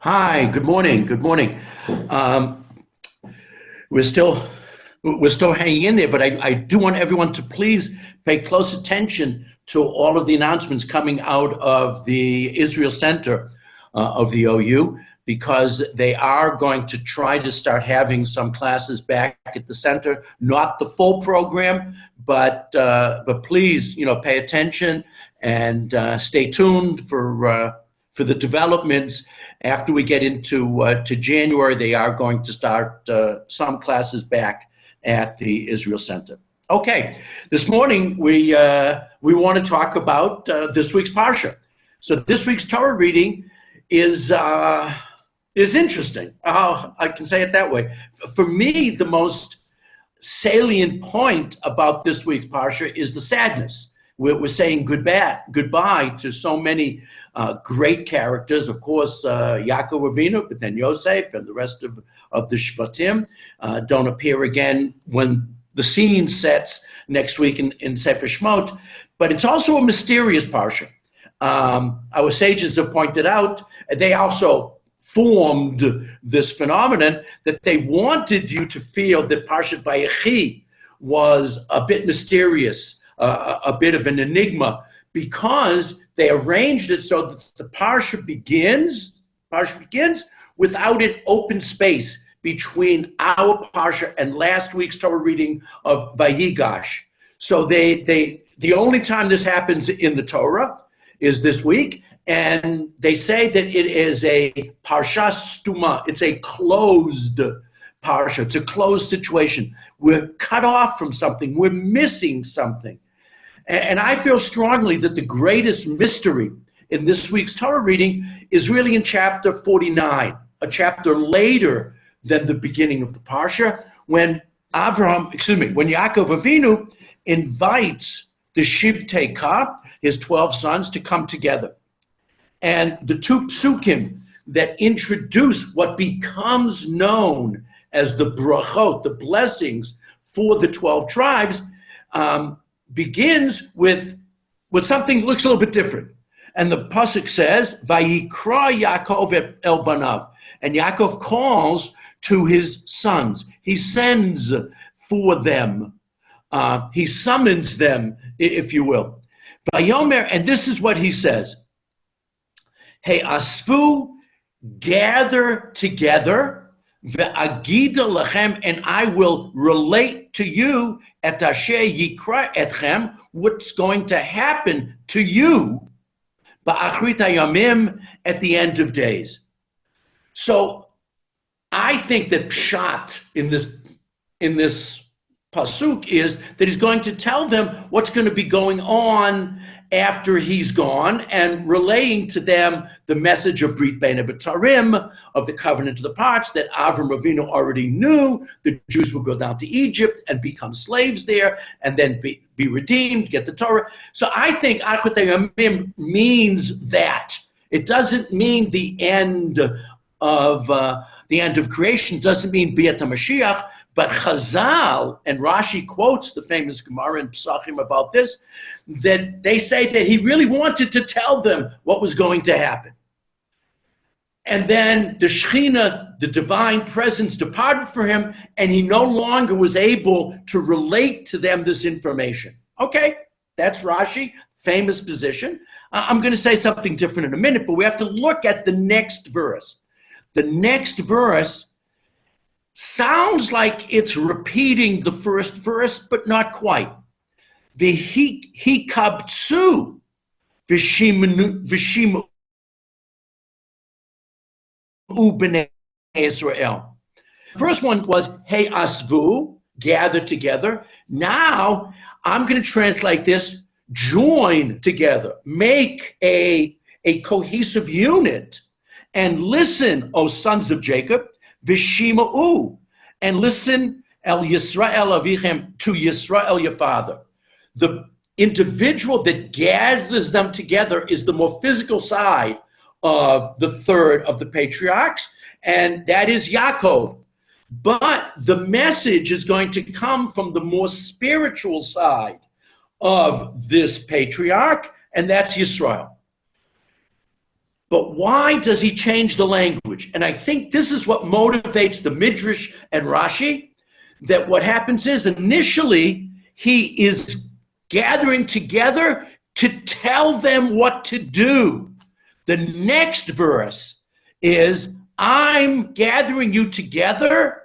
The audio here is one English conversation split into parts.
Hi, good morning. Good morning. Um, we're still we're still hanging in there, but I do want everyone to please pay close attention to all of the announcements coming out of the Israel Center of the OU, because they are going to try to start having some classes back at the center, not the full program, but please, pay attention and stay tuned for the developments. After we get into to January, they are going to start some classes back at the Israel Center. Okay, this morning we want to talk about this week's Parsha. So this week's Torah reading is interesting. I can say it that way. For me, the most salient point about this week's Parsha is the sadness. We're saying goodbye to so many great characters. Of course, Yaakov Avinu, but then Yosef and the rest of the Shvatim don't appear again when the scene sets next week in Sefer Shmot. But it's also a mysterious Parsha. Our sages have pointed out, they also formed this phenomenon that they wanted you to feel that Parshat Vayechi was a bit mysterious, a bit of an enigma, because they arranged it so that the Parsha begins without an open space between our Parsha and last week's Torah reading of Vayigash. So the only time this happens in the Torah is this week, and they say that it is a Parsha Stuma. It's a closed Parsha. It's a closed situation. We're cut off from something. We're missing something. And I feel strongly that the greatest mystery in this week's Torah reading is really in chapter 49, a chapter later than the beginning of the Parsha, when Yaakov Avinu invites the Shivtei Ka, his 12 sons, to come together. And the two psukim that introduce what becomes known as the brachot, the blessings for the 12 tribes, begins with something that looks a little bit different. And the pasuk says, Vayikra Yaakov el banav. And Yaakov calls to his sons. He sends for them. He summons them, if you will. Vayomer, and this is what he says. Hey, asfu, gather together, ve'agida lachem, and I will relate to you et asher yikra etchem, what's going to happen to you, ba'achrit hayamim, at the end of days. So I think that pshat in this pasuk is that he's going to tell them what's going to be going on after he's gone, and relaying to them the message of Brit Bein HaBetarim, of the covenant of the parts, that Avram Avinu already knew the Jews would go down to Egypt and become slaves there, and then be redeemed, get the Torah. So I think Achot HaYamim means that. It doesn't mean the end of creation, doesn't mean Biat HaMashiach, but Chazal, and Rashi quotes the famous Gemara in Pesachim about this, that they say that he really wanted to tell them what was going to happen. And then the Shekhinah, the divine presence, departed for him, and he no longer was able to relate to them this information. Okay, that's Rashi, famous position. I'm going to say something different in a minute, but we have to look at the next verse. The next verse sounds like it's repeating the first verse, but not quite. V'hikabtsu v'shim'u b'nei Israel. The first one was, hey asvu, gather together. Now I'm going to translate this, join together, make a cohesive unit, and listen, O sons of Jacob, V'shima'u, and listen, El Yisrael Avichem, to Yisrael your father. The individual that gathers them together is the more physical side of the third of the patriarchs, and that is Yaakov. But the message is going to come from the more spiritual side of this patriarch, and that's Yisrael. But why does he change the language? And I think this is what motivates the Midrash and Rashi, that what happens is initially he is gathering together to tell them what to do. The next verse is, I'm gathering you together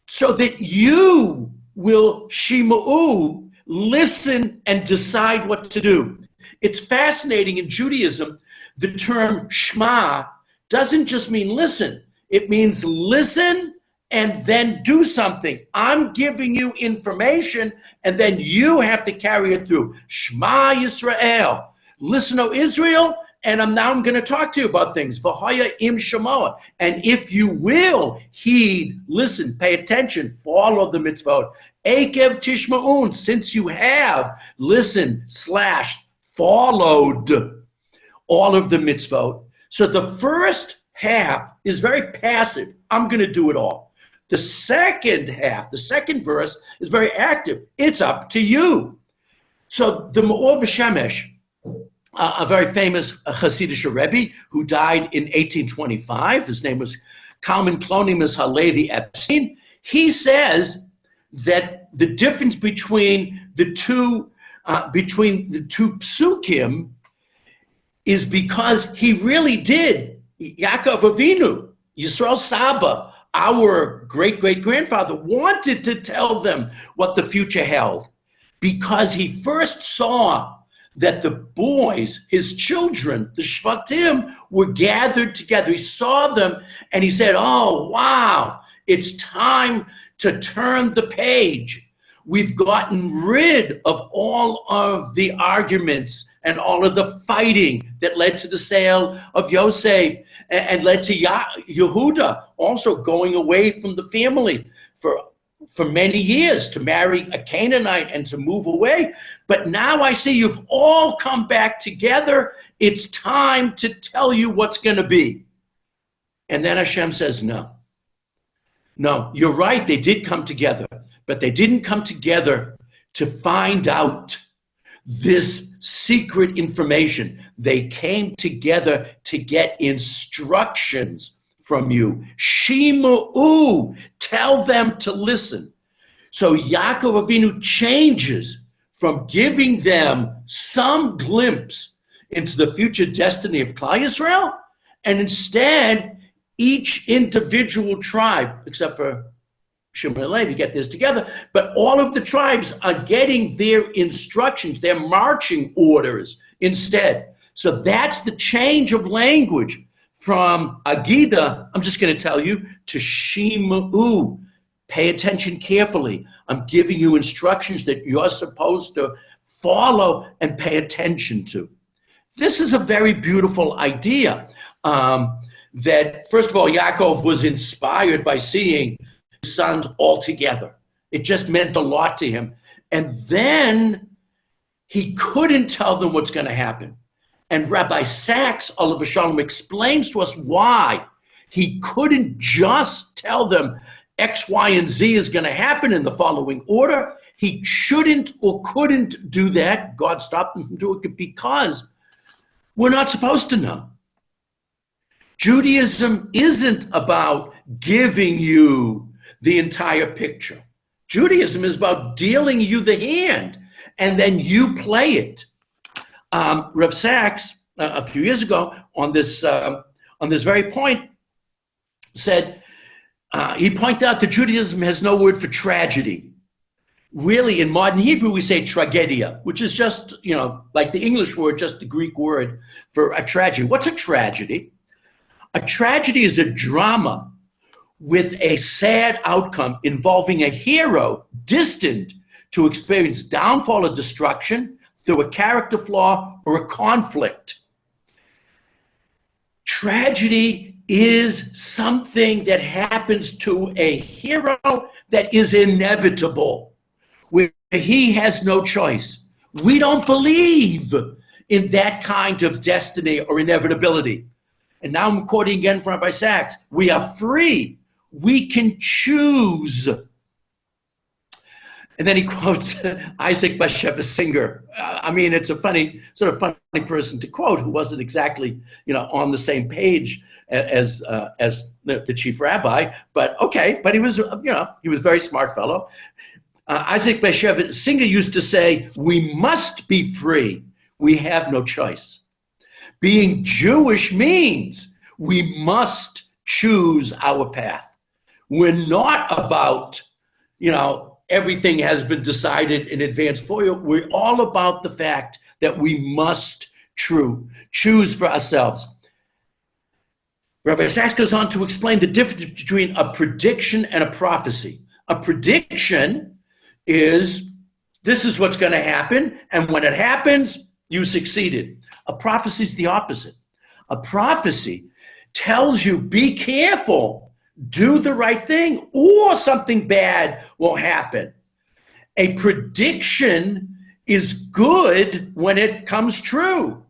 so that you will shima'u, listen and decide what to do. It's fascinating in Judaism, the term shema doesn't just mean listen. It means listen and then do something. I'm giving you information and then you have to carry it through. Shema Yisrael. Listen, O Israel, and I'm going to talk to you about things. V'haya im shemoah. And if you will heed, listen, pay attention, follow the mitzvot. Ekev tishma'un, since you have listened / followed all of the mitzvot. So the first half is very passive. I'm going to do it all. The second half, the second verse, is very active. It's up to you. So the Me'or V'Shemesh, a very famous Hasidic Rabbi who died in 1825, his name was Kalman Clonimus Halevi Epstein, he says that the difference between the two psukim is because he really did. Yaakov Avinu, Yisrael Saba, our great-great-grandfather, wanted to tell them what the future held because he first saw that the boys, his children, the Shvatim, were gathered together. He saw them and he said, oh, wow, it's time to turn the page. We've gotten rid of all of the arguments and all of the fighting that led to the sale of Yosef and led to Yehuda also going away from the family for many years to marry a Canaanite and to move away. But now I see you've all come back together. It's time to tell you what's going to be. And then Hashem says, no, you're right. They did come together, but they didn't come together to find out this secret information. They came together to get instructions from you. Shima'u, tell them to listen. So Yaakov Avinu changes from giving them some glimpse into the future destiny of Klal Yisrael, and instead, each individual tribe, except for Shimon and Levi, get this together, but all of the tribes are getting their instructions, their marching orders instead. So that's the change of language from Agida, I'm just going to tell you, to Shima'u. Pay attention carefully. I'm giving you instructions that you're supposed to follow and pay attention to. This is a very beautiful idea that, first of all, Yaakov was inspired by seeing his sons all together. It just meant a lot to him. And then he couldn't tell them what's going to happen. And Rabbi Sachs, Olav Shalom, explains to us why he couldn't just tell them X, Y, and Z is going to happen in the following order. He shouldn't or couldn't do that. God stopped him from doing it because we're not supposed to know. Judaism isn't about giving you the entire picture. Judaism is about dealing you the hand, and then you play it. Rav Sachs, a few years ago, on this very point, said, he pointed out that Judaism has no word for tragedy. Really, in modern Hebrew, we say tragedia, which is just, like the English word, just the Greek word for a tragedy. What's a tragedy? A tragedy is a drama with a sad outcome involving a hero destined to experience downfall or destruction through a character flaw or a conflict. Tragedy is something that happens to a hero that is inevitable, where he has no choice. We don't believe in that kind of destiny or inevitability. And now I'm quoting again from Rabbi Sachs. We are free. We can choose. And then he quotes Isaac Bashevis Singer. I mean, it's a sort of funny person to quote who wasn't exactly, on the same page as the chief rabbi. But okay, but he was, he was a very smart fellow. Isaac Bashevis Singer used to say, "We must be free. We have no choice." Being Jewish means we must choose our path. We're not about, everything has been decided in advance for you. We're all about the fact that we must choose for ourselves. Rabbi Sachs goes on to explain the difference between a prediction and a prophecy. A prediction is, this is what's going to happen, and when it happens, you succeeded. A prophecy is the opposite. A prophecy tells you, be careful, do the right thing, or something bad will happen. A prediction is good when it comes true.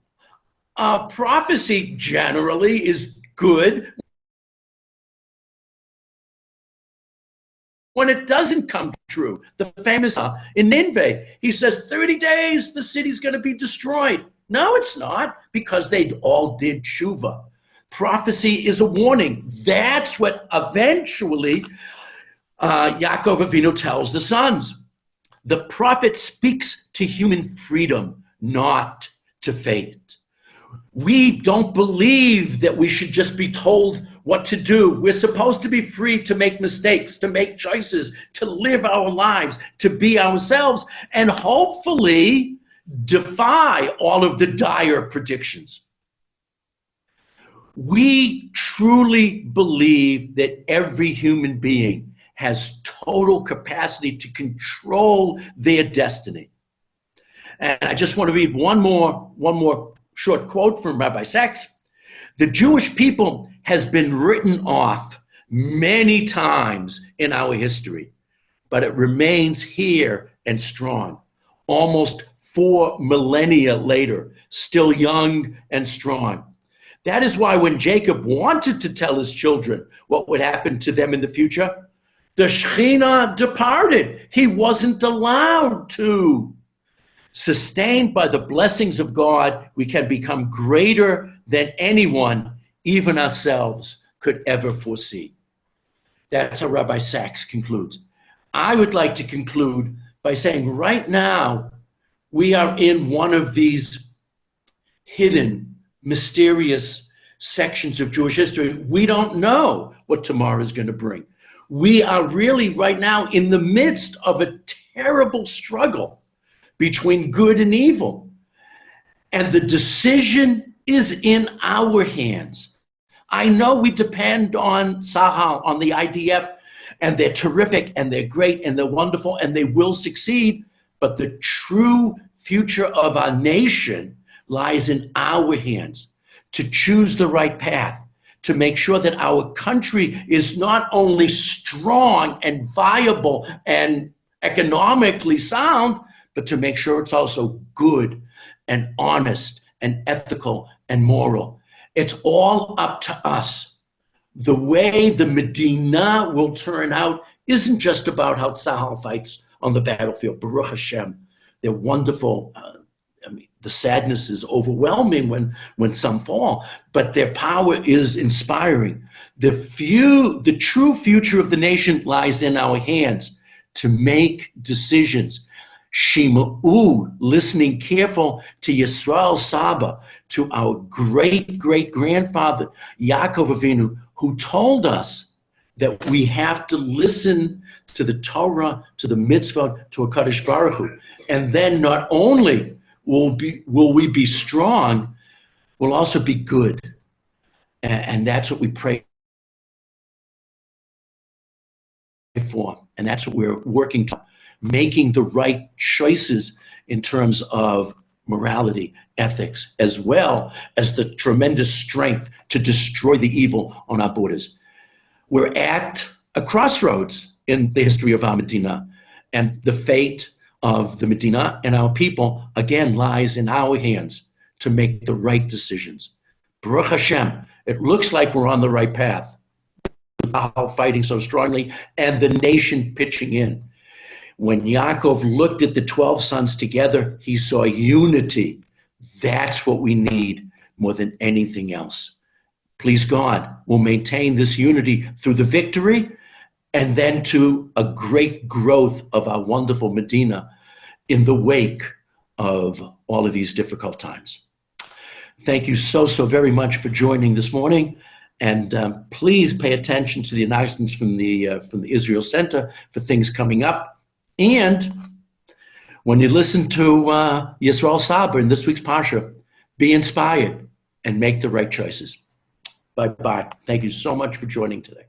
A prophecy generally is good when it doesn't come true. The famous in Nineveh, he says 30 days, the city's going to be destroyed. No, it's not, because they all did tshuva. Prophecy is a warning. That's what eventually Yaakov Avinu tells the sons. The prophet speaks to human freedom, not to fate. We don't believe that we should just be told what to do. We're supposed to be free to make mistakes, to make choices, to live our lives, to be ourselves, and hopefully defy all of the dire predictions. We truly believe that every human being has total capacity to control their destiny. And I just want to read one more short quote from Rabbi Sachs. The Jewish people has been written off many times in our history, but it remains here and strong. Almost 4 millennia later, still young and strong. That is why when Jacob wanted to tell his children what would happen to them in the future, the Shekhinah departed. He wasn't allowed to. Sustained by the blessings of God, we can become greater than anyone, even ourselves, could ever foresee. That's how Rabbi Sachs concludes. I would like to conclude by saying right now, we are in one of these hidden, mysterious sections of Jewish history. We don't know what tomorrow is going to bring. We are really right now in the midst of a terrible struggle between good and evil. And the decision is in our hands. I know we depend on Tzahal, on the IDF, and they're terrific, and they're great, and they're wonderful, and they will succeed. But the true future of our nation lies in our hands to choose the right path, to make sure that our country is not only strong and viable and economically sound, but to make sure it's also good and honest and ethical and moral. It's all up to us. The way the Medina will turn out isn't just about how Tzahal fights on the battlefield. Baruch Hashem, they're wonderful. The sadness is overwhelming when some fall, but their power is inspiring. The true future of the nation lies in our hands to make decisions. Shima'u, listening careful to Yisrael Saba, to our great-great-grandfather, Yaakov Avinu, who told us that we have to listen to the Torah, to the mitzvah, to HaKadosh Baruch Hu. And then not only will we be strong, we'll also be good. And that's what we pray for. And that's what we're working to, making the right choices in terms of morality, ethics, as well as the tremendous strength to destroy the evil on our borders. We're at a crossroads in the history of our Medina, and the fate of the Medina and our people, again, lies in our hands to make the right decisions. Baruch Hashem, it looks like we're on the right path, fighting so strongly, and the nation pitching in. When Yaakov looked at the 12 sons together, he saw unity. That's what we need more than anything else. Please God, we'll maintain this unity through the victory and then to a great growth of our wonderful Medina in the wake of all of these difficult times. Thank you so very much for joining this morning. And please pay attention to the announcements from the Israel Center for things coming up. And when you listen to Yisrael Saber in this week's Parsha, be inspired and make the right choices. Bye-bye. Thank you so much for joining today.